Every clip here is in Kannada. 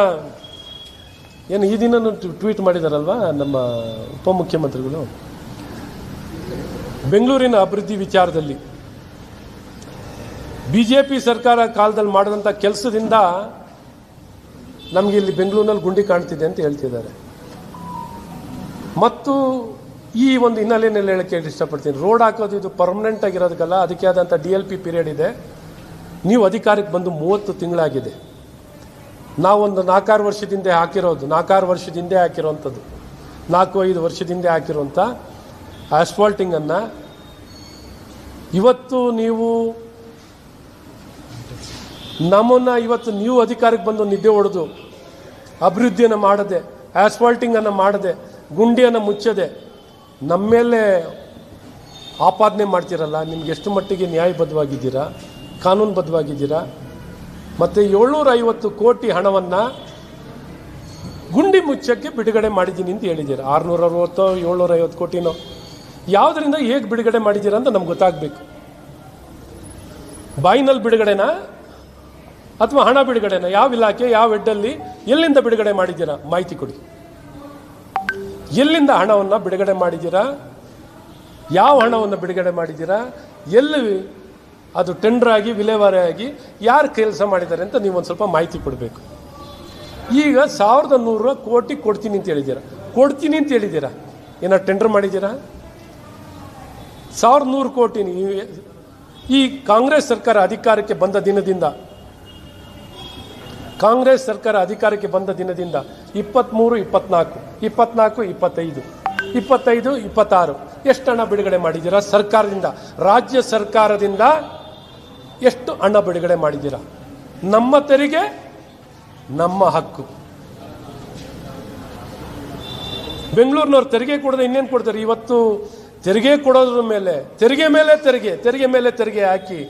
ಏನು ಈ ದಿನ ಟ್ವೀಟ್ ಮಾಡಿದಾರಲ್ವಾ ನಮ್ಮ ಉಪಮುಖ್ಯಮಂತ್ರಿಗಳು, ಬೆಂಗಳೂರಿನ ಅಭಿವೃದ್ಧಿ ವಿಚಾರದಲ್ಲಿ ಬಿಜೆಪಿ ಸರ್ಕಾರ ಕಾಲದಲ್ಲಿ ಮಾಡಿದಂಥ ಕೆಲಸದಿಂದ ನಮಗೆ ಇಲ್ಲಿ ಬೆಂಗಳೂರಿನಲ್ಲಿ ಗುಂಡಿ ಕಾಣ್ತಿದೆ ಅಂತ ಹೇಳ್ತಿದ್ದಾರೆ. ಮತ್ತು ಈ ಒಂದು ಹಿನ್ನೆಲೆಯಲ್ಲಿ ಹೇಳಕ್ಕೆ ಇಷ್ಟಪಡ್ತೀನಿ, ರೋಡ್ ಹಾಕೋದು ಇದು ಪರ್ಮನೆಂಟ್ ಆಗಿರೋದಕ್ಕಲ್ಲ, ಅದಕ್ಕೆ ಆದಂಥ DLP ಪೀರಿಯಡ್ ಇದೆ. ನೀವು ಅಧಿಕಾರಕ್ಕೆ ಬಂದು 30 ತಿಂಗಳಾಗಿದೆ. ನಾವೊಂದು 4-6 ವರ್ಷದಿಂದ ಹಾಕಿರೋದು, 4-6 ವರ್ಷದಿಂದ ಹಾಕಿರೋವಂಥದ್ದು, 4-5 ವರ್ಷದಿಂದ ಹಾಕಿರೋಂಥ ಆಸ್ಫಾಲ್ಟಿಂಗನ್ನು ಇವತ್ತು ನೀವು ನಮ್ಮನ್ನು ಇವತ್ತು ನೀವು ಅಧಿಕಾರಕ್ಕೆ ಬಂದು ನಿದ್ದೆ ಹೊಡೆದು ಅಭಿವೃದ್ಧಿಯನ್ನು ಮಾಡದೆ, ಆಸ್ಫಾಲ್ಟಿಂಗನ್ನು ಮಾಡದೆ, ಗುಂಡಿಯನ್ನು ಮುಚ್ಚದೆ ನಮ್ಮ ಮೇಲೆ ಆಪಾದನೆ ಮಾಡ್ತೀರಲ್ಲ, ನಿಮ್ಗೆ ಎಷ್ಟು ಮಟ್ಟಿಗೆ ನ್ಯಾಯಬದ್ಧವಾಗಿದ್ದೀರಾ, ಕಾನೂನುಬದ್ಧವಾಗಿದ್ದೀರಾ? ಮತ್ತು 750 ಕೋಟಿ ಹಣವನ್ನು ಗುಂಡಿ ಮುಚ್ಚಕ್ಕೆ ಬಿಡುಗಡೆ ಮಾಡಿದ್ದೀನಿ ಅಂತ ಹೇಳಿದ್ದೀರಾ. 660 750 ಕೋಟಿನೋ ಯಾವುದರಿಂದ ಹೇಗೆ ಬಿಡುಗಡೆ ಮಾಡಿದ್ದೀರಾ ಅಂತ ನಮ್ಗೆ ಗೊತ್ತಾಗಬೇಕು. ಬಾಯಿನಲ್ಲಿ ಬಿಡುಗಡೆನಾ ಅಥವಾ ಹಣ ಬಿಡುಗಡೆನಾ? ಯಾವ ಇಲಾಖೆ, ಯಾವ ಹೆಡ್ಡಲ್ಲಿ, ಎಲ್ಲಿಂದ ಬಿಡುಗಡೆ ಮಾಡಿದ್ದೀರಾ? ಮಾಹಿತಿ ಕೊಡಿ. ಎಲ್ಲಿಂದ ಹಣವನ್ನು ಬಿಡುಗಡೆ ಮಾಡಿದ್ದೀರಾ? ಯಾವ ಹಣವನ್ನು ಬಿಡುಗಡೆ ಮಾಡಿದ್ದೀರಾ? ಎಲ್ಲಿ ಅದು ಟೆಂಡರ್ ಆಗಿ ವಿಲೇವಾರಿ ಆಗಿ ಯಾರು ಕೆಲಸ ಮಾಡಿದ್ದಾರೆ ಅಂತ ನೀವೊಂದು ಸ್ವಲ್ಪ ಮಾಹಿತಿ ಕೊಡಬೇಕು. ಈಗ 1100 ಕೋಟಿ ಕೊಡ್ತೀನಿ ಅಂತ ಹೇಳಿದ್ದೀರಾ. ಏನೋ ಟೆಂಡರ್ ಮಾಡಿದ್ದೀರಾ? 1100 ಕೋಟಿ ಈ ಕಾಂಗ್ರೆಸ್ ಸರ್ಕಾರ ಅಧಿಕಾರಕ್ಕೆ ಬಂದ ದಿನದಿಂದ 23, 24, 24, 25, 26 ಎಷ್ಟು ಹಣ ಬಿಡುಗಡೆ ಮಾಡಿದ್ದೀರಾ? ಸರ್ಕಾರದಿಂದ, ರಾಜ್ಯ ಸರ್ಕಾರದಿಂದ ಎಷ್ಟು ಹಣ ಬಿಡುಗಡೆ ಮಾಡಿದ್ದೀರಾ? ನಮ್ಮ ತೆರಿಗೆ, ನಮ್ಮ ಹಕ್ಕು. ಬೆಂಗಳೂರಿನವ್ರು ತೆರಿಗೆ ಕೊಡದೆ ಇನ್ನೇನು ಕೊಡ್ತಾರೆ? ಇವತ್ತು ತೆರಿಗೆ ಕೊಡೋದ್ರ ಮೇಲೆ ತೆರಿಗೆ ಮೇಲೆ ತೆರಿಗೆ ಹಾಕಿ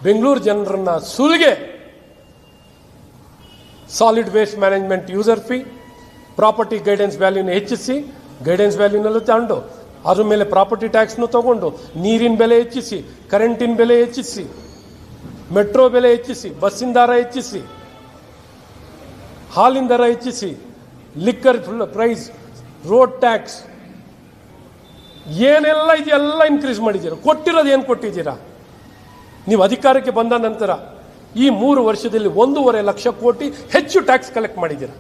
ಬೆಂಗಳೂರು ಜನರನ್ನ ಸುಲಿಗೆ. Solid waste management user fee, property guidance ವ್ಯಾಲ್ಯೂನ ಹೆಚ್ಚಿಸಿ, ಗೈಡೆನ್ಸ್ ವ್ಯಾಲ್ಯೂನಲ್ಲೂ ತಗೊಂಡು ಅದ್ರ ಮೇಲೆ ಪ್ರಾಪರ್ಟಿ ಟ್ಯಾಕ್ಸ್ನು ತಗೊಂಡು ನೀರಿನ ಬೆಲೆ ಹೆಚ್ಚಿಸಿ, ಕರೆಂಟಿನ ಬೆಲೆ ಹೆಚ್ಚಿಸಿ, ಮೆಟ್ರೋ ಬೆಲೆ ಹೆಚ್ಚಿಸಿ, ಬಸ್ಸಿನ ದರ ಹೆಚ್ಚಿಸಿ, ಹಾಲಿನ ದರ ಹೆಚ್ಚಿಸಿ, ಲಿಕ್ಕರ್ ಪ್ರೈಸ್, ರೋಡ್ ಟ್ಯಾಕ್ಸ್, ಏನೆಲ್ಲ ಇದೆಲ್ಲ ಇನ್ಕ್ರೀಸ್ ಮಾಡಿದ್ದೀರಾ. ಕೊಟ್ಟಿರೋದು ಏನು ಕೊಟ್ಟಿದ್ದೀರಾ? ನೀವು ಅಧಿಕಾರಕ್ಕೆ ಬಂದ ನಂತರ ಈ 3 ವರ್ಷದಲ್ಲಿ 1.5 ಲಕ್ಷ ಕೋಟಿ ಹೆಚ್ಚು ಟ್ಯಾಕ್ಸ್ ಕಲೆಕ್ಟ್ ಮಾಡಿದ್ದೀರಾ.